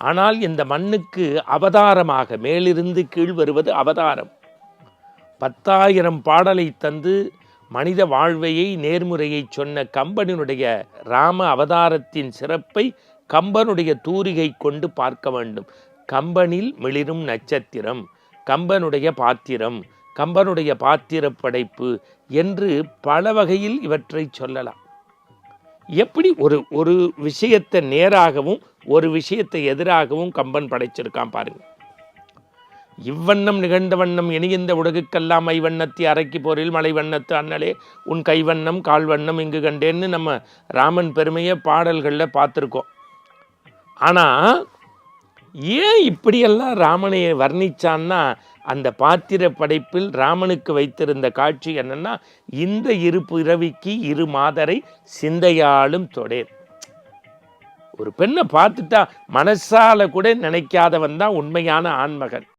ஆனால் இந்த மண்ணுக்கு அவதாரமாக மேலிருந்து கீழ் வருவது அவதாரம். 10,000 பாடலை தந்து மனித வாழ்வையை நேர்முறையை சொன்ன கம்பனினுடைய ராம அவதாரத்தின் சிறப்பை கம்பனுடைய தூரிகை கொண்டு பார்க்க வேண்டும். கம்பனில் மிளிரும் நட்சத்திரம், கம்பனுடைய பாத்திரம், கம்பனுடைய பாத்திர படைப்பு என்று பல வகையில் இவற்றை சொல்லலாம். எப்படி ஒரு விஷயத்தை நேராகவும் ஒரு விஷயத்தை எதிராகவும் கம்பன் படைச்சிருக்கான் பாருங்க. இவ்வண்ணம் நிகழ்ந்த வண்ணம் இனிந்த உலகுக்கெல்லாம் ஐவண்ணத்தி அரைக்கி போரில் மலை வண்ணத்து அண்ணலே உன் கைவண்ணம் கால்வண்ணம் இங்கு கண்டேன்னு நம்ம ராமன் பெருமையை பாடல்களில் பார்த்துருக்கோம். ஆனால் ஏன் இப்படியெல்லாம் ராமனை வர்ணிச்சான்னா, அந்த பாத்திர படைப்பில் ராமனுக்கு வைத்திருந்த காட்சி என்னன்னா, இந்த இரு பிறவிக்கு இரு மாதரை சிந்தையாலும் தொடேன். ஒரு பெண்ணை பார்த்துட்டா மனசால கூட நினைக்காதவன் தான் உண்மையான ஆண்மகன்.